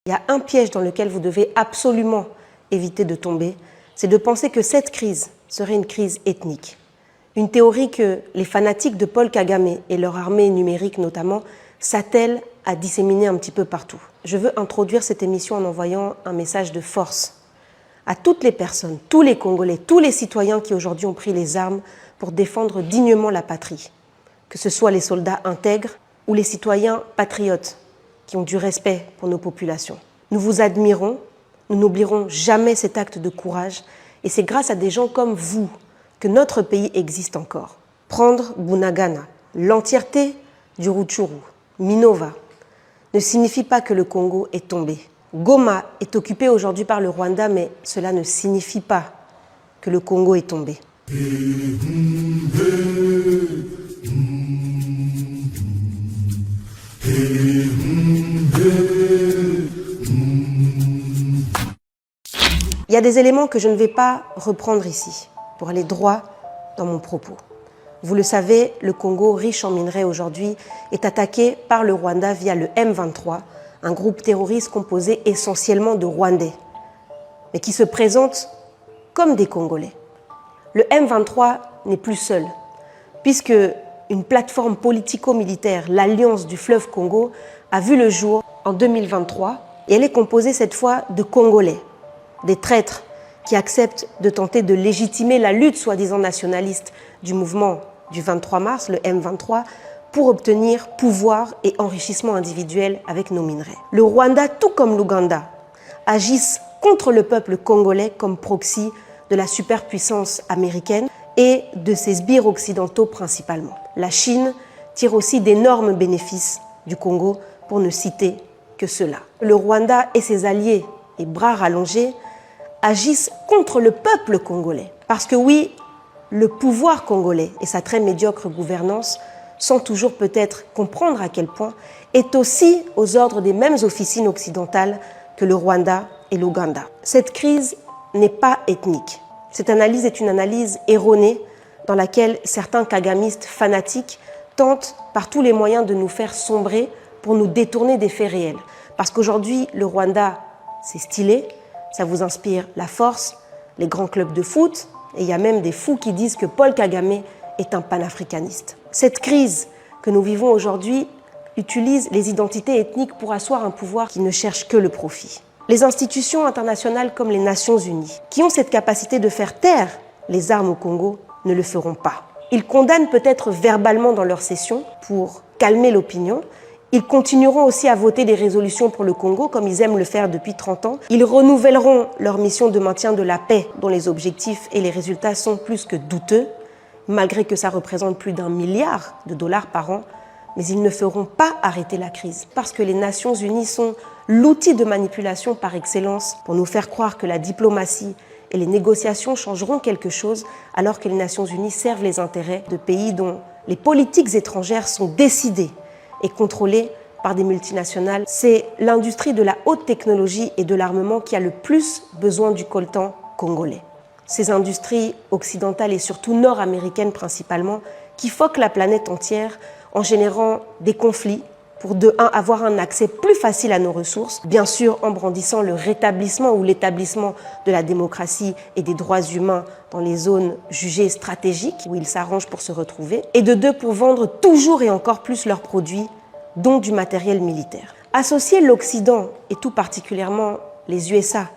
Il y a un piège dans lequel vous devez absolument éviter de tomber, c'est de penser que cette crise serait une crise ethnique. Une théorie que les fanatiques de Paul Kagame et leur armée numérique notamment s'attellent à disséminer un petit peu partout. Je veux introduire cette émission en envoyant un message de force à toutes les personnes, tous les Congolais, tous les citoyens qui aujourd'hui ont pris les armes pour défendre dignement la patrie, que ce soit les soldats intègres ou les citoyens patriotes qui ont du respect pour nos populations. Nous vous admirons, nous n'oublierons jamais cet acte de courage et c'est grâce à des gens comme vous que notre pays existe encore. Prendre Bunagana, l'entièreté du Rutshuru, Minova, ne signifie pas que le Congo est tombé. Goma est occupé aujourd'hui par le Rwanda, mais cela ne signifie pas que le Congo est tombé. Il y a des éléments que je ne vais pas reprendre ici, pour aller droit dans mon propos. Vous le savez, le Congo, riche en minerais aujourd'hui, est attaqué par le Rwanda via le M23, un groupe terroriste composé essentiellement de Rwandais, mais qui se présente comme des Congolais. Le M23 n'est plus seul, puisque une plateforme politico-militaire, l'Alliance du fleuve Congo, a vu le jour en 2023, et elle est composée cette fois de Congolais, des traîtres qui acceptent de tenter de légitimer la lutte soi-disant nationaliste du mouvement du 23 mars, le M23, pour obtenir pouvoir et enrichissement individuel avec nos minerais. Le Rwanda, tout comme l'Ouganda, agissent contre le peuple congolais comme proxy de la superpuissance américaine et de ses sbires occidentaux principalement. La Chine tire aussi d'énormes bénéfices du Congo, pour ne citer que cela. Le Rwanda et ses alliés et bras rallongés agissent contre le peuple congolais. Parce que oui, le pouvoir congolais et sa très médiocre gouvernance, sans toujours peut-être comprendre à quel point, est aussi aux ordres des mêmes officines occidentales que le Rwanda et l'Ouganda. Cette crise n'est pas ethnique. Cette analyse est une analyse erronée dans laquelle certains kagamistes fanatiques tentent par tous les moyens de nous faire sombrer pour nous détourner des faits réels. Parce qu'aujourd'hui, le Rwanda, c'est stylé, ça vous inspire la force, les grands clubs de foot, et il y a même des fous qui disent que Paul Kagame est un panafricaniste. Cette crise que nous vivons aujourd'hui utilise les identités ethniques pour asseoir un pouvoir qui ne cherche que le profit. Les institutions internationales comme les Nations Unies, qui ont cette capacité de faire taire les armes au Congo, ne le feront pas. Ils condamnent peut-être verbalement dans leurs sessions pour calmer l'opinion. Ils continueront aussi à voter des résolutions pour le Congo, comme ils aiment le faire depuis 30 ans. Ils renouvelleront leur mission de maintien de la paix, dont les objectifs et les résultats sont plus que douteux, malgré que ça représente plus d'1 milliard de dollars par an. Mais ils ne feront pas arrêter la crise, parce que les Nations Unies sont l'outil de manipulation par excellence pour nous faire croire que la diplomatie et les négociations changeront quelque chose, alors que les Nations Unies servent les intérêts de pays dont les politiques étrangères sont décidées et contrôlée par des multinationales. C'est l'industrie de la haute technologie et de l'armement qui a le plus besoin du coltan congolais. Ces industries occidentales et surtout nord-américaines principalement, qui foquent la planète entière en générant des conflits pour de un, avoir un accès plus facile à nos ressources, bien sûr en brandissant le rétablissement ou l'établissement de la démocratie et des droits humains dans les zones jugées stratégiques où ils s'arrangent pour se retrouver, et de deux, pour vendre toujours et encore plus leurs produits, dont du matériel militaire. Associer l'Occident, et tout particulièrement les USA,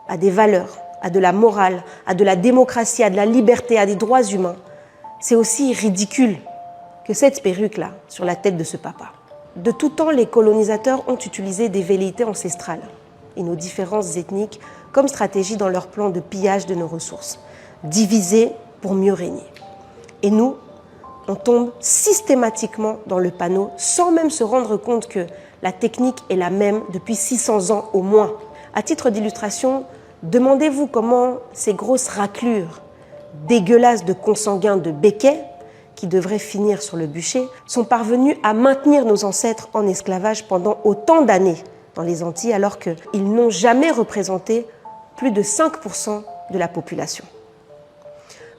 à des valeurs, à de la morale, à de la démocratie, à de la liberté, à des droits humains, c'est aussi ridicule que cette perruque-là sur la tête de ce papa. De tout temps, les colonisateurs ont utilisé des velléités ancestrales et nos différences ethniques comme stratégie dans leur plan de pillage de nos ressources, diviser pour mieux régner. Et nous, on tombe systématiquement dans le panneau sans même se rendre compte que la technique est la même depuis 600 ans au moins. À titre d'illustration, demandez-vous comment ces grosses raclures dégueulasses de consanguins de béquets qui devraient finir sur le bûcher, sont parvenus à maintenir nos ancêtres en esclavage pendant autant d'années dans les Antilles, alors qu'ils n'ont jamais représenté plus de 5% de la population.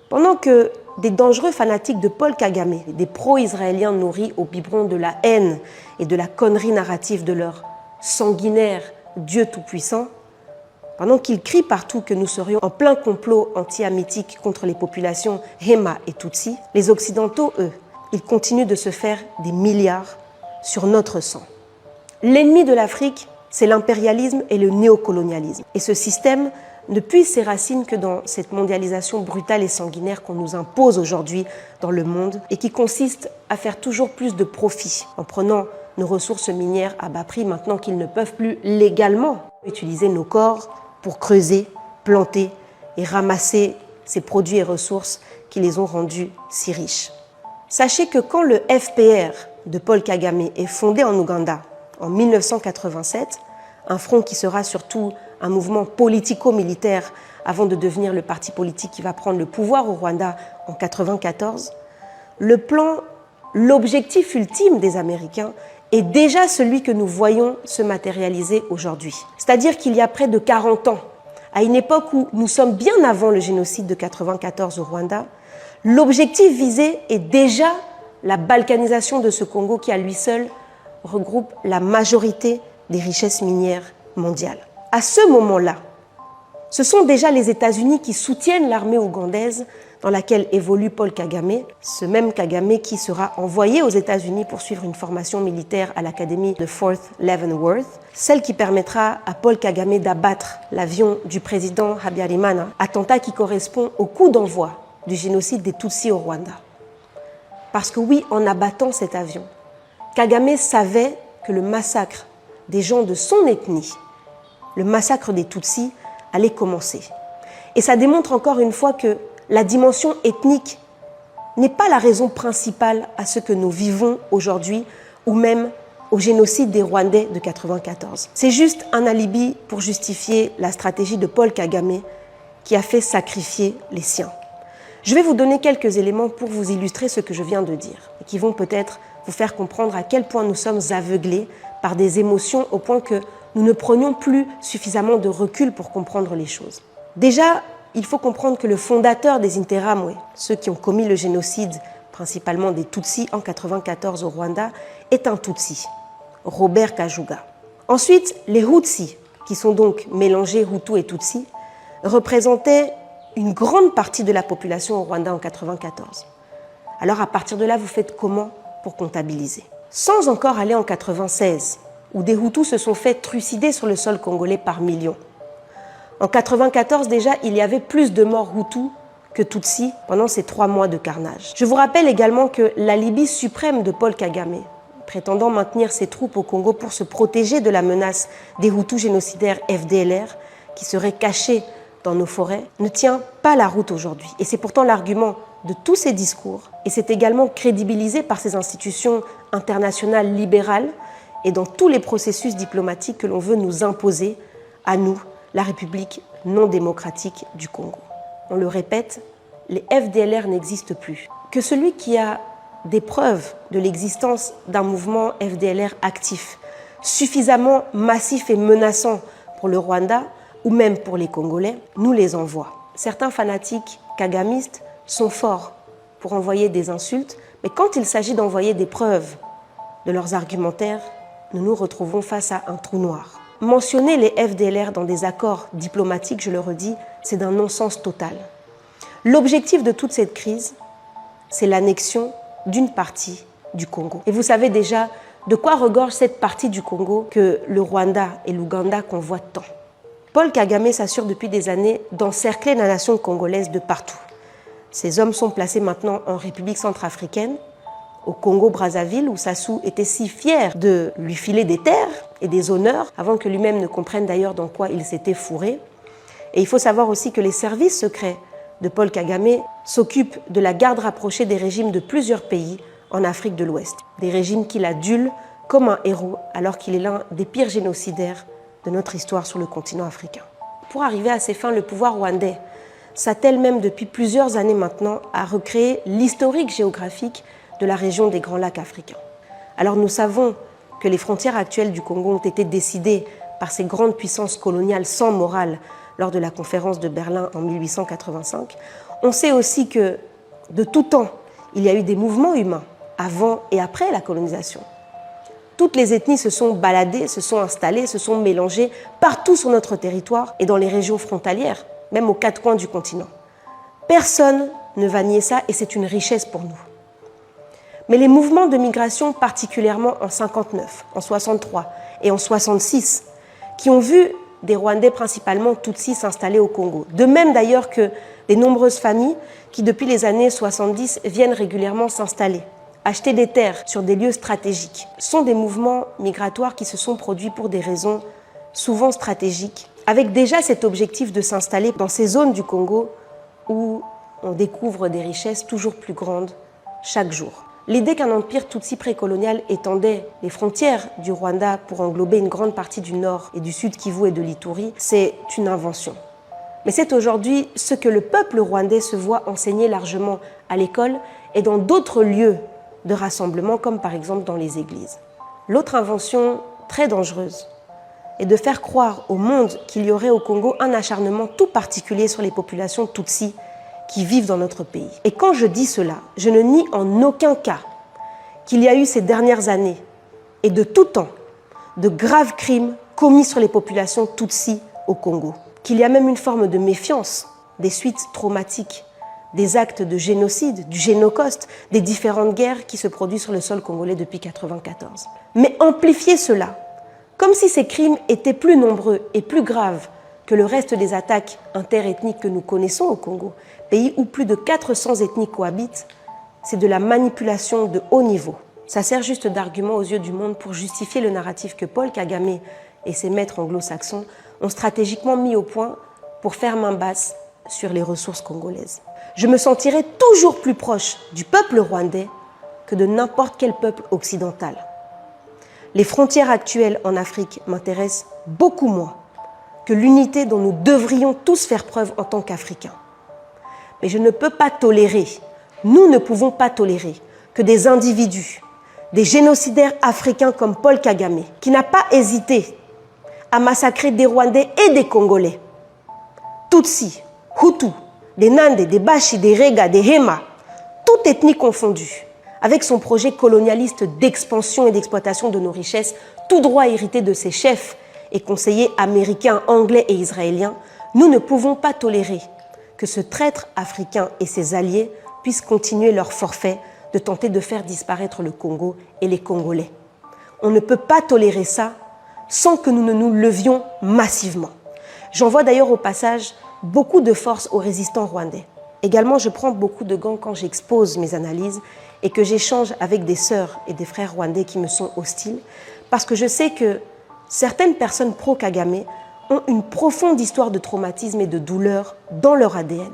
Pendant que des dangereux fanatiques de Paul Kagame, des pro-israéliens nourris au biberon de la haine et de la connerie narrative de leur sanguinaire Dieu Tout-Puissant, pendant qu'il crie partout que nous serions en plein complot anti-hamétique contre les populations Hema et Tutsi, les Occidentaux, eux, ils continuent de se faire des milliards sur notre sang. L'ennemi de l'Afrique, c'est l'impérialisme et le néocolonialisme. Et ce système ne puise ses racines que dans cette mondialisation brutale et sanguinaire qu'on nous impose aujourd'hui dans le monde et qui consiste à faire toujours plus de profit en prenant nos ressources minières à bas prix maintenant qu'ils ne peuvent plus légalement utiliser nos corps pour creuser, planter et ramasser ces produits et ressources qui les ont rendus si riches. Sachez que quand le FPR de Paul Kagame est fondé en Ouganda en 1987, un front qui sera surtout un mouvement politico-militaire avant de devenir le parti politique qui va prendre le pouvoir au Rwanda en 1994, l'objectif ultime des Américains est déjà celui que nous voyons se matérialiser aujourd'hui. C'est-à-dire qu'il y a près de 40 ans, à une époque où nous sommes bien avant le génocide de 1994 au Rwanda, l'objectif visé est déjà la balkanisation de ce Congo qui, à lui seul, regroupe la majorité des richesses minières mondiales. À ce moment-là, ce sont déjà les États-Unis qui soutiennent l'armée ougandaise dans laquelle évolue Paul Kagame, ce même Kagame qui sera envoyé aux États-Unis pour suivre une formation militaire à l'académie de Fort Leavenworth, celle qui permettra à Paul Kagame d'abattre l'avion du président Habyarimana, attentat qui correspond au coup d'envoi du génocide des Tutsis au Rwanda. Parce que oui, en abattant cet avion, Kagame savait que le massacre des gens de son ethnie, le massacre des Tutsis, allait commencer. Et ça démontre encore une fois que la dimension ethnique n'est pas la raison principale à ce que nous vivons aujourd'hui ou même au génocide des Rwandais de 1994. C'est juste un alibi pour justifier la stratégie de Paul Kagame qui a fait sacrifier les siens. Je vais vous donner quelques éléments pour vous illustrer ce que je viens de dire et qui vont peut-être vous faire comprendre à quel point nous sommes aveuglés par des émotions au point que nous ne prenions plus suffisamment de recul pour comprendre les choses. Déjà, il faut comprendre que le fondateur des Interahamwe, ceux qui ont commis le génocide, principalement des Tutsis en 1994 au Rwanda, est un Tutsi, Robert Kajuga. Ensuite, les Hutsi, qui sont donc mélangés Hutu et Tutsi, représentaient une grande partie de la population au Rwanda en 1994. Alors à partir de là, vous faites comment pour comptabiliser? Sans encore aller en 1996, où des Hutus se sont fait trucider sur le sol congolais par millions. En 1994 déjà, il y avait plus de morts Hutus que Tutsis pendant ces 3 mois de carnage. Je vous rappelle également que l'alibi suprême de Paul Kagame, prétendant maintenir ses troupes au Congo pour se protéger de la menace des Hutus génocidaires FDLR, qui seraient cachés dans nos forêts, ne tient pas la route aujourd'hui. Et c'est pourtant l'argument de tous ces discours, et c'est également crédibilisé par ces institutions internationales libérales et dans tous les processus diplomatiques que l'on veut nous imposer, à nous, la République non démocratique du Congo. On le répète, les FDLR n'existent plus. Que celui qui a des preuves de l'existence d'un mouvement FDLR actif, suffisamment massif et menaçant pour le Rwanda ou même pour les Congolais, nous les envoie. Certains fanatiques kagamistes sont forts pour envoyer des insultes, mais quand il s'agit d'envoyer des preuves de leurs argumentaires, nous nous retrouvons face à un trou noir. Mentionner les FDLR dans des accords diplomatiques, je le redis, c'est d'un non-sens total. L'objectif de toute cette crise, c'est l'annexion d'une partie du Congo. Et vous savez déjà de quoi regorge cette partie du Congo que le Rwanda et l'Ouganda convoitent tant. Paul Kagame s'assure depuis des années d'encercler la nation congolaise de partout. Ces hommes sont placés maintenant en République centrafricaine, au Congo-Brazzaville, où Sassou était si fier de lui filer des terres et des honneurs, avant que lui-même ne comprenne d'ailleurs dans quoi il s'était fourré. Et il faut savoir aussi que les services secrets de Paul Kagame s'occupent de la garde rapprochée des régimes de plusieurs pays en Afrique de l'Ouest. Des régimes qu'il adule comme un héros, alors qu'il est l'un des pires génocidaires de notre histoire sur le continent africain. Pour arriver à ses fins, le pouvoir rwandais s'attelle même depuis plusieurs années maintenant à recréer l'historique géographique de la région des Grands Lacs africains. Alors nous savons que les frontières actuelles du Congo ont été décidées par ces grandes puissances coloniales sans morale lors de la conférence de Berlin en 1885. On sait aussi que de tout temps, il y a eu des mouvements humains avant et après la colonisation. toutes les ethnies se sont baladées, se sont installées, se sont mélangées partout sur notre territoire et dans les régions frontalières, même aux quatre coins du continent. Personne ne va nier ça et c'est une richesse pour nous. Mais les mouvements de migration, particulièrement en 59, en 63 et en 66, qui ont vu des Rwandais principalement Tutsis s'installer au Congo. De même d'ailleurs que des nombreuses familles qui, depuis les années 70, viennent régulièrement s'installer, acheter des terres sur des lieux stratégiques. Ce sont des mouvements migratoires qui se sont produits pour des raisons souvent stratégiques, avec déjà cet objectif de s'installer dans ces zones du Congo où on découvre des richesses toujours plus grandes chaque jour. L'idée qu'un empire Tutsi précolonial étendait les frontières du Rwanda pour englober une grande partie du nord et du sud Kivu et de l'Ituri, c'est une invention. Mais c'est aujourd'hui ce que le peuple rwandais se voit enseigner largement à l'école et dans d'autres lieux de rassemblement, comme par exemple dans les églises. L'autre invention très dangereuse est de faire croire au monde qu'il y aurait au Congo un acharnement tout particulier sur les populations Tutsi qui vivent dans notre pays. Et quand je dis cela, je ne nie en aucun cas qu'il y a eu ces dernières années et de tout temps de graves crimes commis sur les populations Tutsi au Congo, qu'il y a même une forme de méfiance des suites traumatiques, des actes de génocide, du génocauste, des différentes guerres qui se produisent sur le sol congolais depuis 1994. Mais amplifier cela, comme si ces crimes étaient plus nombreux et plus graves que le reste des attaques interethniques que nous connaissons au Congo, pays où plus de 400 ethnies cohabitent, c'est de la manipulation de haut niveau. Ça sert juste d'argument aux yeux du monde pour justifier le narratif que Paul Kagame et ses maîtres anglo-saxons ont stratégiquement mis au point pour faire main basse sur les ressources congolaises. Je me sentirai toujours plus proche du peuple rwandais que de n'importe quel peuple occidental. Les frontières actuelles en Afrique m'intéressent beaucoup moins que l'unité dont nous devrions tous faire preuve en tant qu'Africains. Mais je ne peux pas tolérer, nous ne pouvons pas tolérer que des individus, des génocidaires africains comme Paul Kagame, qui n'a pas hésité à massacrer des Rwandais et des Congolais, Tutsi, Hutu, des Nandés, des Bashi, des Rega, des Hema, toute ethnie confondue, avec son projet colonialiste d'expansion et d'exploitation de nos richesses, tout droit hérité de ses chefs et conseillers américains, anglais et israéliens, nous ne pouvons pas tolérer que ce traître africain et ses alliés puissent continuer leur forfait de tenter de faire disparaître le Congo et les Congolais. On ne peut pas tolérer ça sans que nous ne nous levions massivement. J'envoie d'ailleurs au passage beaucoup de force aux résistants rwandais. Également, je prends beaucoup de gants quand j'expose mes analyses et que j'échange avec des sœurs et des frères rwandais qui me sont hostiles, parce que je sais que certaines personnes pro-Kagame ont une profonde histoire de traumatisme et de douleur dans leur ADN.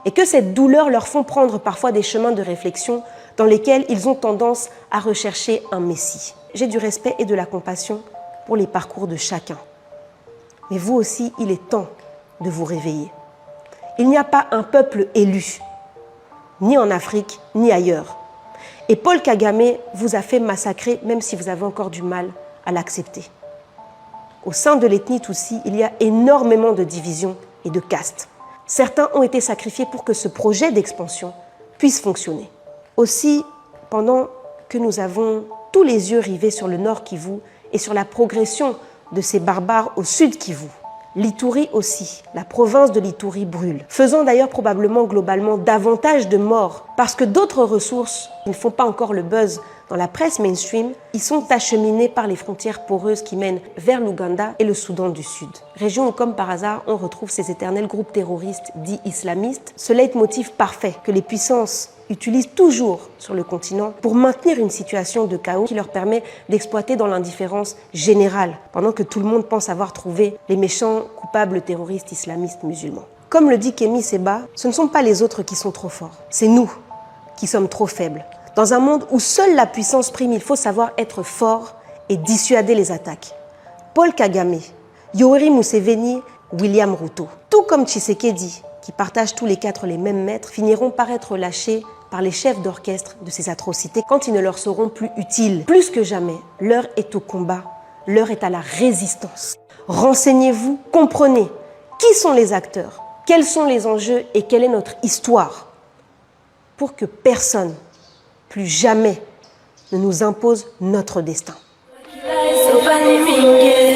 Et que cette douleur leur font prendre parfois des chemins de réflexion dans lesquels ils ont tendance à rechercher un messie. J'ai du respect et de la compassion pour les parcours de chacun. Mais vous aussi, il est temps de vous réveiller. Il n'y a pas un peuple élu, ni en Afrique, ni ailleurs. Et Paul Kagame vous a fait massacrer, même si vous avez encore du mal à l'accepter. Au sein de l'ethnie Tutsi, il y a énormément de divisions et de castes. Certains ont été sacrifiés pour que ce projet d'expansion puisse fonctionner. Aussi, pendant que nous avons tous les yeux rivés sur le nord Kivu et sur la progression de ces barbares au sud Kivu, l'Ituri aussi, la province de l'Ituri brûle, faisant d'ailleurs probablement globalement davantage de morts parce que d'autres ressources qui ne font pas encore le buzz dans la presse mainstream, ils sont acheminés par les frontières poreuses qui mènent vers l'Ouganda et le Soudan du Sud. Région où, comme par hasard, on retrouve ces éternels groupes terroristes dits islamistes, ce leitmotiv parfait que les puissances utilisent toujours sur le continent pour maintenir une situation de chaos qui leur permet d'exploiter dans l'indifférence générale, pendant que tout le monde pense avoir trouvé les méchants coupables terroristes islamistes musulmans. Comme le dit Kémy Séba, ce ne sont pas les autres qui sont trop forts, c'est nous qui sommes trop faibles. Dans un monde où seule la puissance prime, il faut savoir être fort et dissuader les attaques. Paul Kagame, Yoweri Museveni, William Ruto, tout comme Tshisekedi, qui partagent tous les quatre les mêmes maîtres, finiront par être lâchés par les chefs d'orchestre de ces atrocités quand ils ne leur seront plus utiles. Plus que jamais, l'heure est au combat, l'heure est à la résistance. Renseignez-vous, comprenez qui sont les acteurs, quels sont les enjeux et quelle est notre histoire, pour que personne, plus jamais, ne nous impose notre destin. sopaniminge